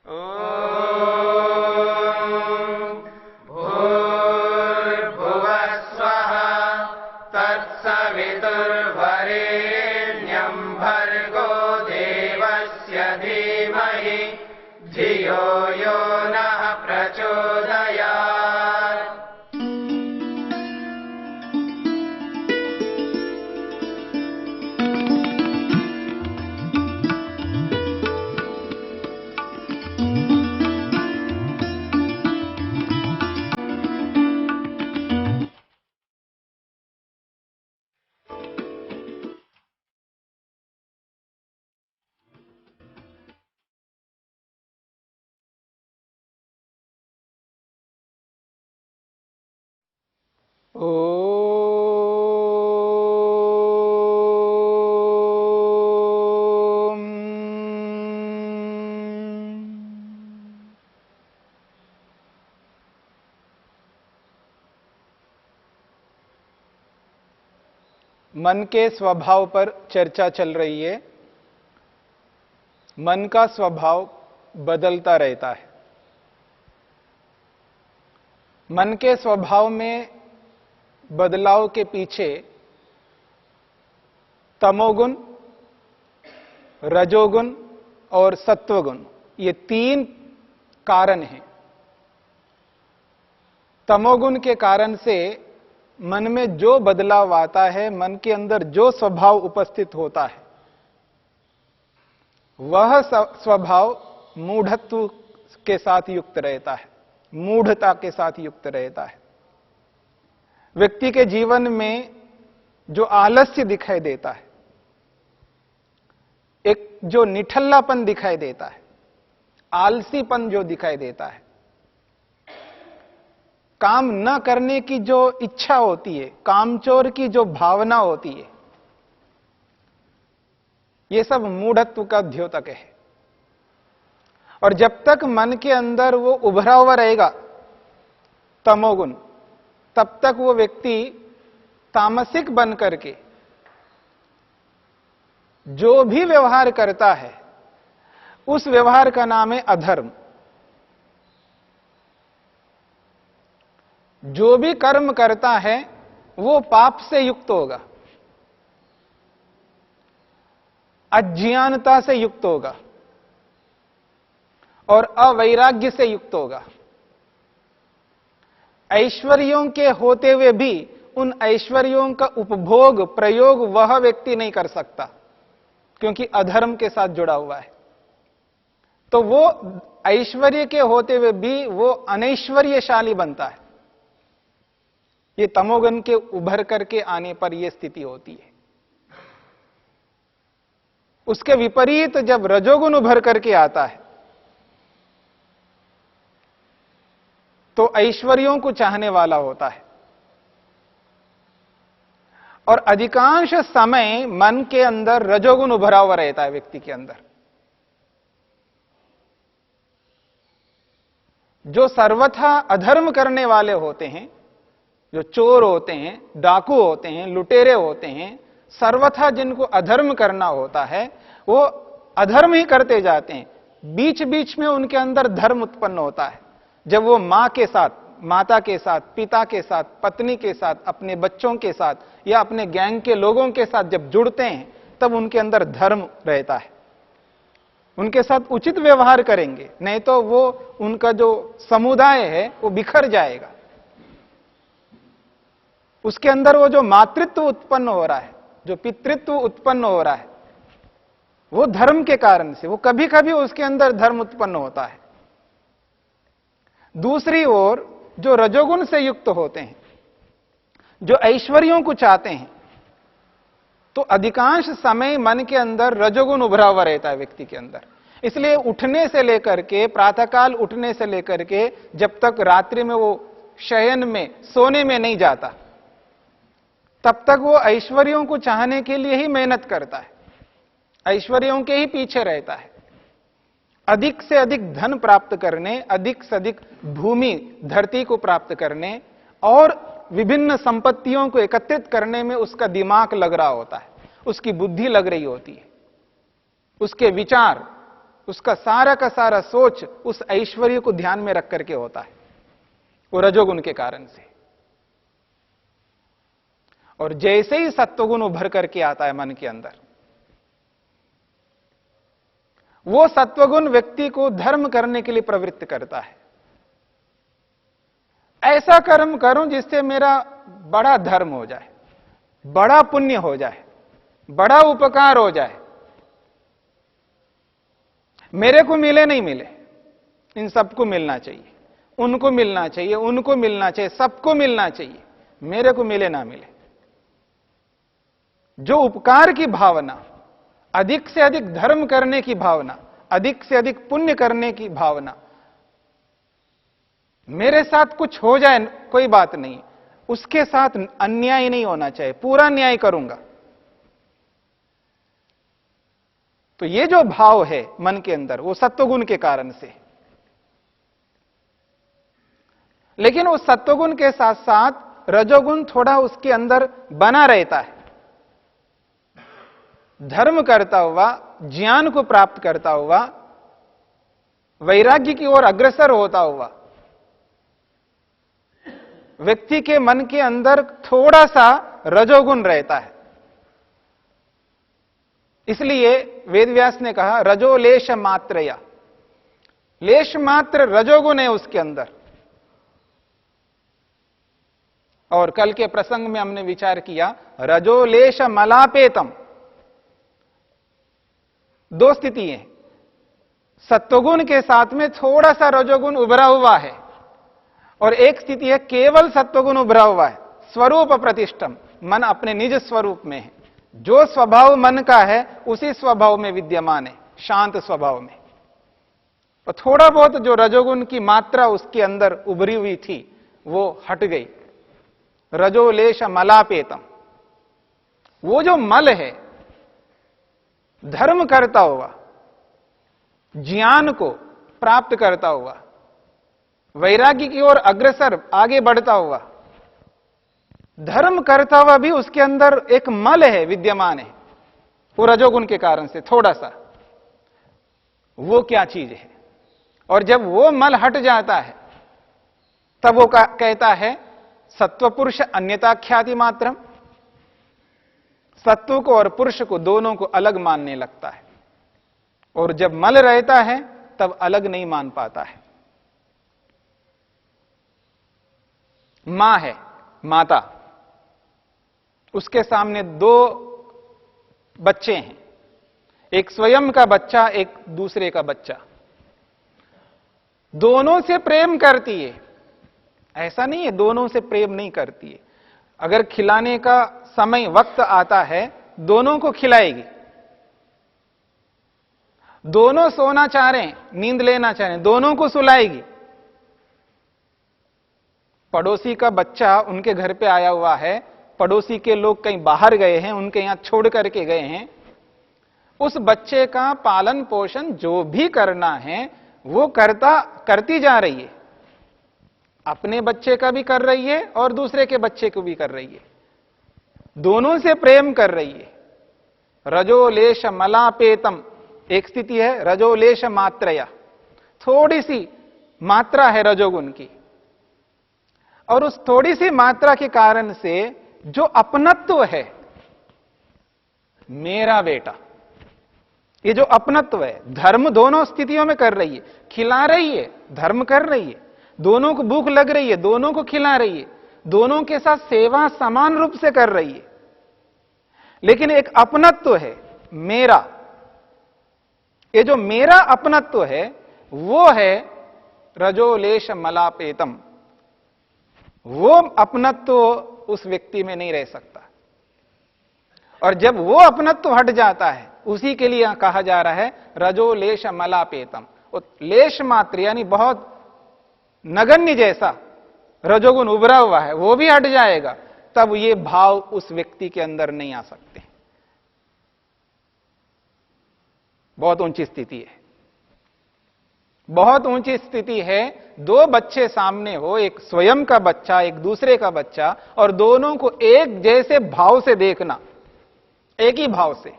भूर्भुवः स्वः तत्सवितुर्वरेण्यं भर्गो देवस्य धीमहि धियो यो नः प्रचोदयात्। मन के स्वभाव पर चर्चा चल रही है। मन का स्वभाव बदलता रहता है। मन के स्वभाव में बदलाव के पीछे तमोगुण, रजोगुण और सत्वगुण, ये तीन कारण हैं। तमोगुण के कारण से मन में जो बदलाव आता है, मन के अंदर जो स्वभाव उपस्थित होता है, वह स्वभाव मूढ़त्व के साथ युक्त रहता है, मूढ़ता के साथ युक्त रहता है। व्यक्ति के जीवन में जो आलस्य दिखाई देता है, एक जो निठल्लापन दिखाई देता है, आलसीपन जो दिखाई देता है, काम न करने की जो इच्छा होती है, कामचोर की जो भावना होती है, ये सब मूढ़त्व का द्योतक है। और जब तक मन के अंदर वो उभरा हुआ रहेगा तमोगुण, तब तक वो व्यक्ति तामसिक बन करके जो भी व्यवहार करता है, उस व्यवहार का नाम है अधर्म। जो भी कर्म करता है वो पाप से युक्त होगा, अज्ञानता से युक्त होगा और अवैराग्य से युक्त होगा। ऐश्वर्यों के होते हुए भी उन ऐश्वर्यों का उपभोग, प्रयोग वह व्यक्ति नहीं कर सकता, क्योंकि अधर्म के साथ जुड़ा हुआ है। तो वो ऐश्वर्य के होते हुए भी वो अनैश्वर्यशाली बनता है। ये तमोगुण के उभर करके आने पर यह स्थिति होती है। उसके विपरीत जब रजोगुण उभर करके आता है, तो ऐश्वर्यों को चाहने वाला होता है। और अधिकांश समय मन के अंदर रजोगुण उभरा हुआ रहता है व्यक्ति के अंदर। जो सर्वथा अधर्म करने वाले होते हैं, जो चोर होते हैं, डाकू होते हैं, लुटेरे होते हैं, सर्वथा जिनको अधर्म करना होता है, वो अधर्म ही करते जाते हैं। बीच बीच में उनके अंदर धर्म उत्पन्न होता है। जब वो मां के साथ, माता के साथ, पिता के साथ, पत्नी के साथ, अपने बच्चों के साथ या अपने गैंग के लोगों के साथ जब जुड़ते हैं, तब उनके अंदर धर्म रहता है। उनके साथ उचित व्यवहार करेंगे, नहीं तो वो उनका जो समुदाय है वो बिखर जाएगा। उसके अंदर वो जो मातृत्व उत्पन्न हो रहा है, जो पितृत्व उत्पन्न हो रहा है, वो धर्म के कारण से, वो कभी कभी उसके अंदर धर्म उत्पन्न होता है। दूसरी ओर जो रजोगुण से युक्त होते हैं, जो ऐश्वर्यों को चाहते हैं, तो अधिकांश समय मन के अंदर रजोगुण उभरा हुआ रहता है व्यक्ति के अंदर। इसलिए उठने से लेकर के, प्रातःकाल उठने से लेकर के जब तक रात्रि में वो शयन में, सोने में नहीं जाता, तब तक वो ऐश्वर्यों को चाहने के लिए ही मेहनत करता है, ऐश्वर्यों के ही पीछे रहता है। अधिक से अधिक धन प्राप्त करने, अधिक से अधिक भूमि, धरती को प्राप्त करने और विभिन्न संपत्तियों को एकत्रित करने में उसका दिमाग लग रहा होता है, उसकी बुद्धि लग रही होती है, उसके विचार उसका सारा का सारा सोच उस ऐश्वर्य को ध्यान में रख करके होता है, वो रजोगुण के कारण से। और जैसे ही सत्वगुण उभर करके आता है मन के अंदर, वो सत्वगुण व्यक्ति को धर्म करने के लिए प्रवृत्त करता है। ऐसा कर्म करूं जिससे मेरा बड़ा धर्म हो जाए, बड़ा पुण्य हो जाए, बड़ा उपकार हो जाए, मेरे को मिले नहीं मिले, इन सबको मिलना चाहिए, उनको मिलना चाहिए, उनको मिलना चाहिए, सबको मिलना चाहिए, मेरे को मिले ना मिले। जो उपकार की भावना, अधिक से अधिक धर्म करने की भावना, अधिक से अधिक पुण्य करने की भावना, मेरे साथ कुछ हो जाए कोई बात नहीं, उसके साथ अन्याय नहीं होना चाहिए, पूरा न्याय करूंगा। तो ये जो भाव है मन के अंदर, वो सत्वगुण के कारण से। लेकिन उस सत्वगुण के साथ साथ रजोगुण थोड़ा उसके अंदर बना रहता है, धर्म करता हुआ, ज्ञान को प्राप्त करता हुआ, वैराग्य की ओर अग्रसर होता हुआ, व्यक्ति के मन के अंदर थोड़ा सा रजोगुण रहता है। इसलिए वेदव्यास ने कहा रजो लेश मात्रया, लेश मात्र रजोगुण है उसके अंदर। और कल के प्रसंग में हमने विचार किया रजो लेश मलापेतम, दो स्थिति है, सत्वगुण के साथ में थोड़ा सा रजोगुण उभरा हुआ है, और एक स्थिति है केवल सत्वगुण उभरा हुआ है, स्वरूप प्रतिष्ठम, मन अपने निज स्वरूप में है, जो स्वभाव मन का है उसी स्वभाव में विद्यमान है, शांत स्वभाव में। और थोड़ा बहुत जो रजोगुण की मात्रा उसके अंदर उभरी हुई थी वो हट गई, रजोलेश मलापेतम। वो जो मल है, धर्म करता हुआ, ज्ञान को प्राप्त करता हुआ, वैराग्य की ओर अग्रसर आगे बढ़ता हुआ, धर्म करता हुआ भी उसके अंदर एक मल है, विद्यमान है, वो रजोगुण के कारण से थोड़ा सा। वो क्या चीज है? और जब वो मल हट जाता है तब वो कहता है सत्व पुरुष अन्यता ख्याति मात्रम, सत्व को और पुरुष को दोनों को अलग मानने लगता है, और जब मल रहता है तब अलग नहीं मान पाता है। मां है, माता, उसके सामने दो बच्चे हैं, एक स्वयं का बच्चा, एक दूसरे का बच्चा, दोनों से प्रेम करती है। ऐसा नहीं है दोनों से प्रेम नहीं करती है, अगर खिलाने का समय वक्त आता है दोनों को खिलाएगी। दोनों सोना चाह रहे हैं, नींद लेना चाह रहे हैं, दोनों को सुलाएगी। पड़ोसी का बच्चा उनके घर पे आया हुआ है, पड़ोसी के लोग कहीं बाहर गए हैं, उनके यहां छोड़ करके गए हैं, उस बच्चे का पालन पोषण जो भी करना है वो करती जा रही है, अपने बच्चे का भी कर रही है और दूसरे के बच्चे को भी कर रही है, दोनों से प्रेम कर रही है। रजोलेश मलापेतम एक स्थिति है, रजोलेश मात्रया, थोड़ी सी मात्रा है रजोगुण की, और उस थोड़ी सी मात्रा के कारण से जो अपनत्व है, मेरा बेटा, ये जो अपनत्व है, धर्म दोनों स्थितियों में कर रही है, खिला रही है, धर्म कर रही है, दोनों को भूख लग रही है, दोनों को खिला रही है, दोनों के साथ सेवा समान रूप से कर रही है, लेकिन एक अपनत्व है मेरा। ये जो मेरा अपनत्व है वो है रजोलेश मलापेतम, वो अपनत्व उस व्यक्ति में नहीं रह सकता। और जब वो अपनत्व हट जाता है, उसी के लिए कहा जा रहा है रजोलेश मलापेतम, लेश मात्र यानी बहुत नगण्य जैसा रजोगुण उभरा हुआ है वो भी हट जाएगा, तब ये भाव उस व्यक्ति के अंदर नहीं आ सकते। बहुत ऊंची स्थिति है, बहुत ऊंची स्थिति है। दो बच्चे सामने हो, एक स्वयं का बच्चा, एक दूसरे का बच्चा, और दोनों को एक जैसे भाव से देखना, एक ही भाव से,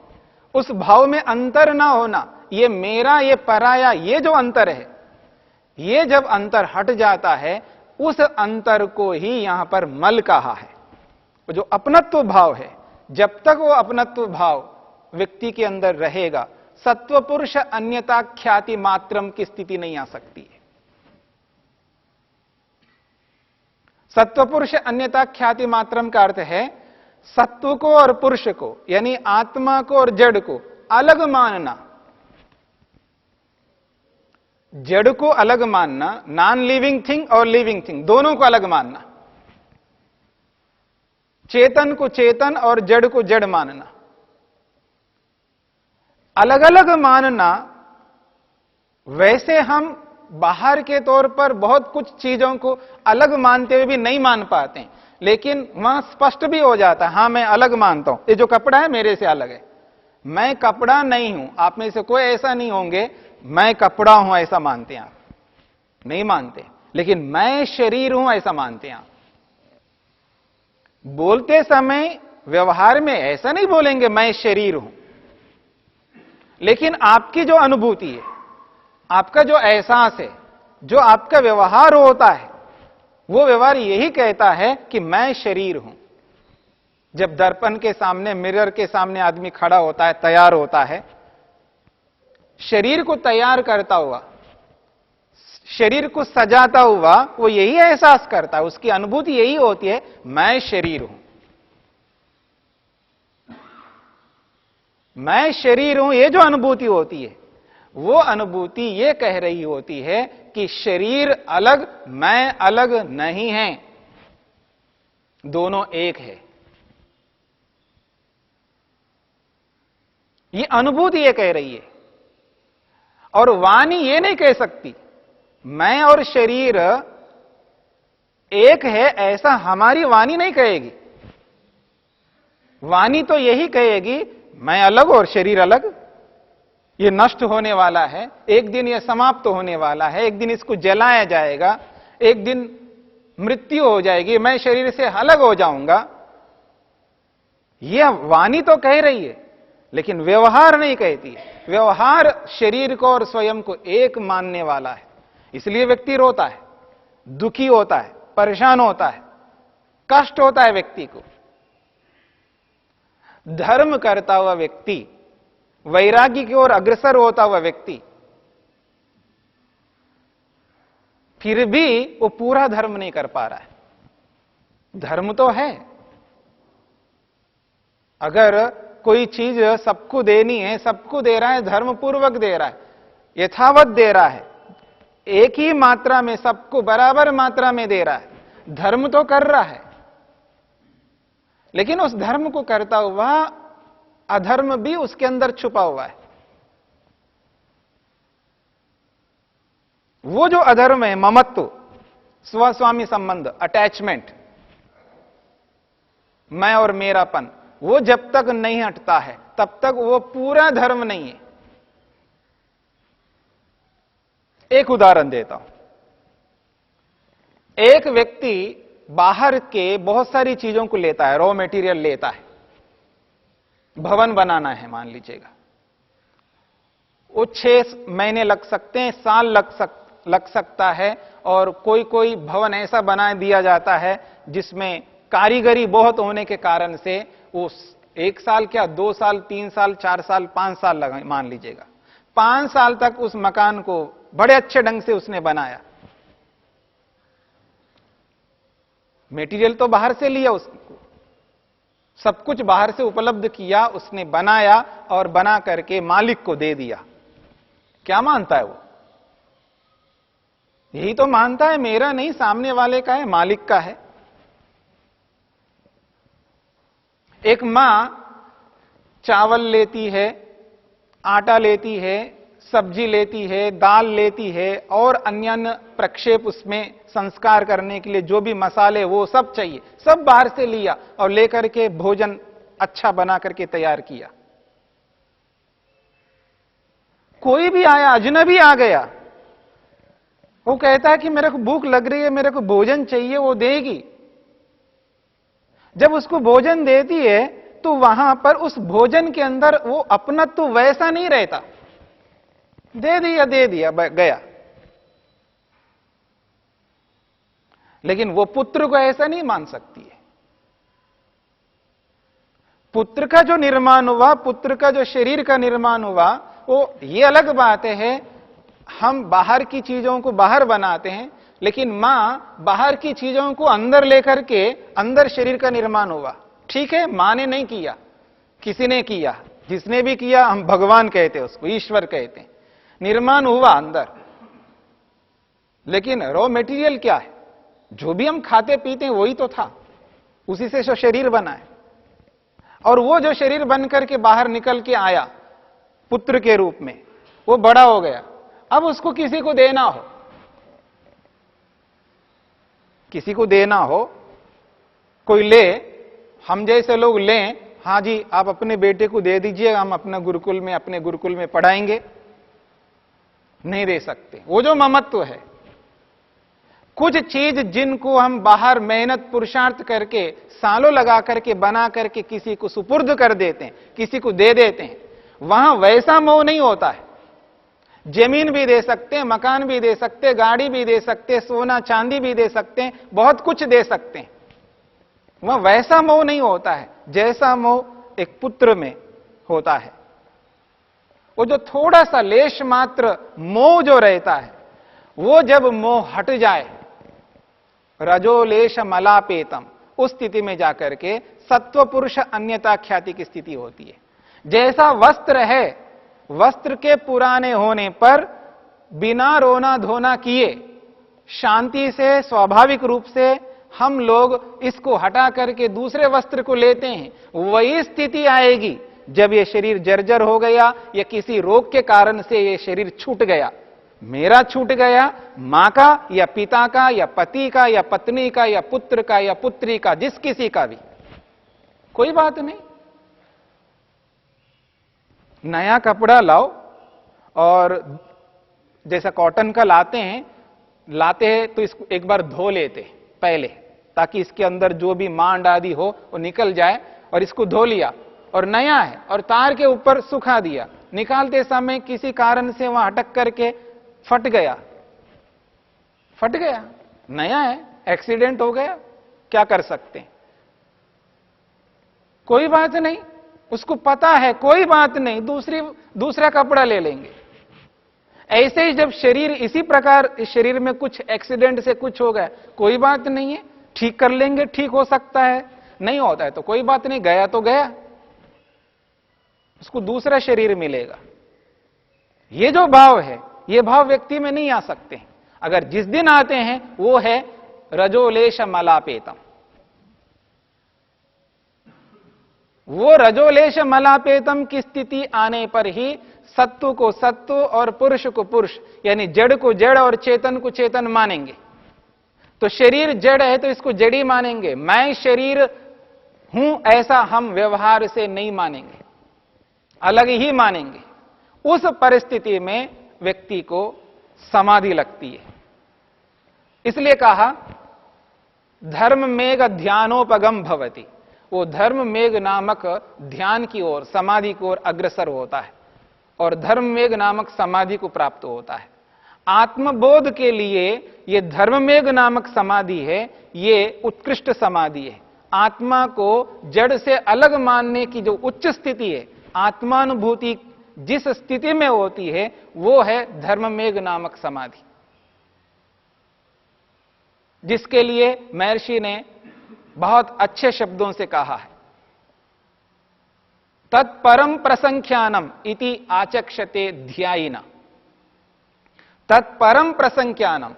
उस भाव में अंतर ना होना, ये मेरा, ये पराया, ये जो अंतर है, ये जब अंतर हट जाता है, उस अंतर को ही यहां पर मल कहा है। जो अपनत्व भाव है, जब तक वो अपनत्व भाव व्यक्ति के अंदर रहेगा, सत्व पुरुष अन्यता ख्याति मात्रम की स्थिति नहीं आ सकती है। सत्व पुरुष अन्यता ख्याति मात्रम का अर्थ है सत्व को और पुरुष को, यानी आत्मा को और जड़ को अलग मानना। जड़ को अलग मानना, नॉन लिविंग थिंग और लिविंग थिंग दोनों को अलग मानना, चेतन को चेतन और जड़ को जड़ मानना, अलग अलग मानना। वैसे हम बाहर के तौर पर बहुत कुछ चीजों को अलग मानते हुए भी नहीं मान पाते हैं, लेकिन वहां स्पष्ट भी हो जाता है, हां मैं अलग मानता हूं, ये जो कपड़ा है मेरे से अलग है, मैं कपड़ा नहीं हूं। आप में से कोई ऐसा नहीं होंगे मैं कपड़ा हूं ऐसा मानते हैं, आप नहीं मानते, लेकिन मैं शरीर हूं ऐसा मानते हैं आप। बोलते समय व्यवहार में ऐसा नहीं बोलेंगे मैं शरीर हूं, लेकिन आपकी जो अनुभूति है, आपका जो एहसास है, जो आपका व्यवहार होता है, वो व्यवहार यही कहता है कि मैं शरीर हूं। जब दर्पण के सामने, मिरर के सामने आदमी खड़ा होता है, तैयार होता है, शरीर को तैयार करता हुआ, शरीर को सजाता हुआ, वो यही एहसास करता है, उसकी अनुभूति यही होती है मैं शरीर हूं, मैं शरीर हूं। ये जो अनुभूति होती है, वो अनुभूति ये कह रही होती है कि शरीर अलग, मैं अलग नहीं है, दोनों एक है। ये अनुभूति ये कह रही है, और वाणी ये नहीं कह सकती मैं और शरीर एक है, ऐसा हमारी वाणी नहीं कहेगी। वाणी तो यही कहेगी मैं अलग और शरीर अलग, ये नष्ट होने वाला है, एक दिन ये समाप्त होने वाला है, एक दिन इसको जलाया जाएगा, एक दिन मृत्यु हो जाएगी, मैं शरीर से अलग हो जाऊंगा। यह वाणी तो कह रही है, लेकिन व्यवहार नहीं कहती। व्यवहार शरीर को और स्वयं को एक मानने वाला है, इसलिए व्यक्ति रोता है, दुखी होता है, परेशान होता है, कष्ट होता है व्यक्ति को। धर्म करता हुआ व्यक्ति, वैराग्य की ओर अग्रसर होता हुआ व्यक्ति, फिर भी वो पूरा धर्म नहीं कर पा रहा है। धर्म तो है, अगर कोई चीज सबको देनी है, सबको दे रहा है, धर्म पूर्वक दे रहा है, यथावत दे रहा है, एक ही मात्रा में सबको बराबर मात्रा में दे रहा है, धर्म तो कर रहा है। लेकिन उस धर्म को करता हुआ अधर्म भी उसके अंदर छुपा हुआ है। वो जो अधर्म है, ममत्व, स्वस्वामी संबंध, अटैचमेंट, मैं और मेरापन, वो जब तक नहीं हटता है तब तक वो पूरा धर्म नहीं है। एक उदाहरण देता हूं। एक व्यक्ति बाहर के बहुत सारी चीजों को लेता है, रॉ मटेरियल लेता है, भवन बनाना है मान लीजिएगा, वो 6 महीने लग सकते हैं, साल लग सकता है, और कोई कोई भवन ऐसा बना दिया जाता है जिसमें कारीगरी बहुत होने के कारण से वो 1 साल क्या 2 साल 3 साल 4 साल 5 साल लगा, मान लीजिएगा 5 साल तक उस मकान को बड़े अच्छे ढंग से उसने बनाया। मटेरियल तो बाहर से लिया, उसको सब कुछ बाहर से उपलब्ध किया, उसने बनाया और बना करके मालिक को दे दिया। क्या मानता है वो? यही तो मानता है मेरा नहीं, सामने वाले का है, मालिक का है। एक मां चावल लेती है, आटा लेती है, सब्जी लेती है, दाल लेती है, और अन्य प्रक्षेप उसमें संस्कार करने के लिए जो भी मसाले वो सब चाहिए, सब बाहर से लिया और लेकर के भोजन अच्छा बना करके तैयार किया। कोई भी आया, अजनबी आ गया, वो कहता है कि मेरे को भूख लग रही है, मेरे को भोजन चाहिए, वो देगी। जब उसको भोजन देती है तो वहां पर उस भोजन के अंदर वो अपनत्व वैसा नहीं रहता। दे दिया गया। लेकिन वो पुत्र को ऐसा नहीं मान सकती है। पुत्र का जो निर्माण हुआ, पुत्र का जो शरीर का निर्माण हुआ, वो ये अलग बात है। हम बाहर की चीजों को बाहर बनाते हैं, लेकिन मां बाहर की चीजों को अंदर लेकर के अंदर शरीर का निर्माण हुआ। ठीक है, मां ने नहीं किया, किसी ने किया। जिसने भी किया हम भगवान कहते हैं, उसको ईश्वर कहते हैं। निर्माण हुआ अंदर, लेकिन रॉ मेटीरियल क्या है? जो भी हम खाते पीते हैं वही तो था, उसी से जो शरीर बना है। और वो जो शरीर बनकर के बाहर निकल के आया पुत्र के रूप में, वो बड़ा हो गया। अब उसको किसी को देना हो, किसी को देना हो, कोई ले, हम जैसे लोग लें, हां जी आप अपने बेटे को दे दीजिए, हम अपने गुरुकुल में पढ़ाएंगे, नहीं दे सकते। वो जो ममत्व है, कुछ चीज जिनको हम बाहर मेहनत पुरुषार्थ करके सालों लगा करके बना करके किसी को सुपुर्द कर देते हैं, किसी को दे देते हैं, वहां वैसा मोह नहीं होता है। जमीन भी दे सकते हैं, मकान भी दे सकते हैं, गाड़ी भी दे सकते हैं, सोना चांदी भी दे सकते हैं, बहुत कुछ दे सकते हैं। वहां वैसा मोह नहीं होता है जैसा मोह एक पुत्र में होता है। वो जो थोड़ा सा लेश मात्र मोह जो रहता है, वो जब मोह हट जाए, रजोलेश मलापेतम, उस स्थिति में जाकर के सत्व पुरुष अन्यता ख्याति की स्थिति होती है। जैसा वस्त्र है, वस्त्र के पुराने होने पर बिना रोना धोना किए शांति से स्वाभाविक रूप से हम लोग इसको हटा करके दूसरे वस्त्र को लेते हैं। वही स्थिति आएगी जब यह शरीर जर्जर हो गया या किसी रोग के कारण से यह शरीर छूट गया। मेरा छूट गया, मां का या पिता का या पति का या पत्नी का या पुत्र का या पुत्री का, जिस किसी का भी, कोई बात नहीं। नया कपड़ा लाओ और जैसा कॉटन का लाते हैं तो इसको एक बार धो लेते पहले, ताकि इसके अंदर जो भी मांड आदि हो वो निकल जाए। और इसको धो लिया और नया है और तार के ऊपर सुखा दिया, निकालते समय किसी कारण से वहां अटक करके फट गया, नया है, एक्सीडेंट हो गया, क्या कर सकते हैं? कोई बात नहीं, उसको पता है, कोई बात नहीं, दूसरा कपड़ा ले लेंगे। ऐसे ही जब शरीर इसी प्रकार, इस शरीर में कुछ एक्सीडेंट से कुछ हो गया, कोई बात नहीं है, ठीक कर लेंगे, ठीक हो सकता है, नहीं होता है तो कोई बात नहीं, गया तो गया, उसको दूसरा शरीर मिलेगा। ये जो भाव है, ये भाव व्यक्ति में नहीं आ सकते हैं। अगर जिस दिन आते हैं वो है रजोलेश मलापेतम। वो रजोलेश मलापेतम की स्थिति आने पर ही सत्व को सत्व और पुरुष को पुरुष, यानी जड़ को जड़ और चेतन को चेतन मानेंगे। तो शरीर जड़ है तो इसको जड़ी मानेंगे, मैं शरीर हूं ऐसा हम व्यवहार से नहीं मानेंगे, अलग ही मानेंगे। उस परिस्थिति में व्यक्ति को समाधि लगती है। इसलिए कहा धर्म मेघ ध्यानोपगम भवति, वो धर्म मेघ नामक ध्यान की ओर, समाधि की ओर अग्रसर होता है और धर्म मेघ नामक समाधि को प्राप्त होता है। आत्मबोध के लिए ये धर्म मेघ नामक समाधि है, ये उत्कृष्ट समाधि है। आत्मा को जड़ से अलग मानने की जो उच्च स्थिति है, आत्मानुभूति जिस स्थिति में होती है, वो है धर्म मेघ नामक समाधि, जिसके लिए महर्षि ने बहुत अच्छे शब्दों से कहा है, तत्परम प्रसंख्यानम इति आचक्षते ध्यायिना। तत्परम प्रसंख्यानम,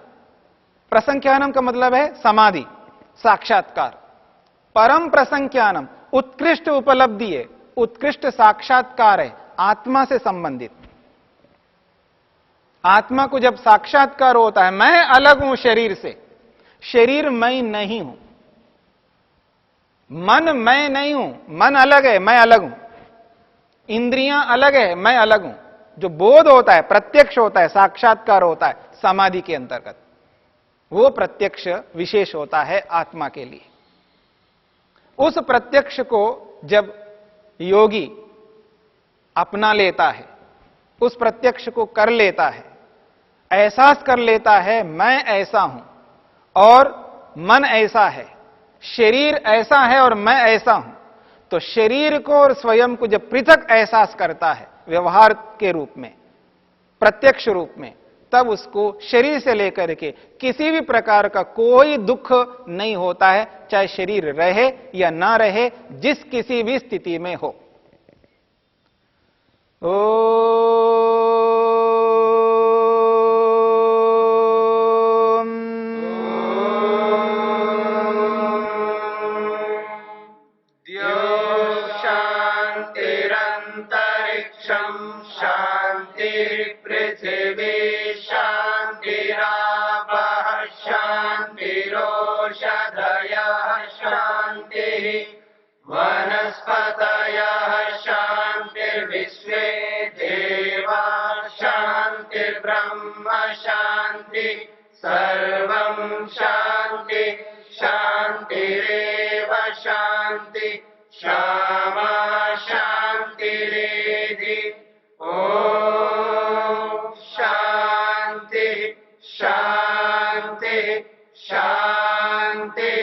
प्रसंख्यानम का मतलब है समाधि, साक्षात्कार। परम प्रसंख्यानम उत्कृष्ट उपलब्धि है, उत्कृष्ट साक्षात्कार है, आत्मा से संबंधित। आत्मा को जब साक्षात्कार होता है, मैं अलग हूं शरीर से, शरीर मैं नहीं हूं, मन मैं नहीं हूं, मन अलग है, मैं अलग हूं, इंद्रियां अलग है, मैं अलग हूं। जो बोध होता है, प्रत्यक्ष होता है, साक्षात्कार होता है समाधि के अंतर्गत, वो प्रत्यक्ष विशेष होता है आत्मा के लिए। उस प्रत्यक्ष को जब योगी अपना लेता है, उस प्रत्यक्ष को कर लेता है, एहसास कर लेता है मैं ऐसा हूं और मन ऐसा है, शरीर ऐसा है और मैं ऐसा हूं, तो शरीर को और स्वयं को जब पृथक एहसास करता है व्यवहार के रूप में, प्रत्यक्ष रूप में, तब उसको शरीर से लेकर के किसी भी प्रकार का कोई दुख नहीं होता है, चाहे शरीर रहे या ना रहे, जिस किसी भी स्थिति में हो। शांतिरंतरिक्षं शांतिर्पृथिवी शांतिरापः शांतिरोषधयः शांतिः वनस्पतयः शांतिर्विश्वे देवा शांतिर्ब्रह्म शांति सर्वं शांति शांतिरेव शांति क्षमा शांतिरेधि। ओम शांति शांति शांति।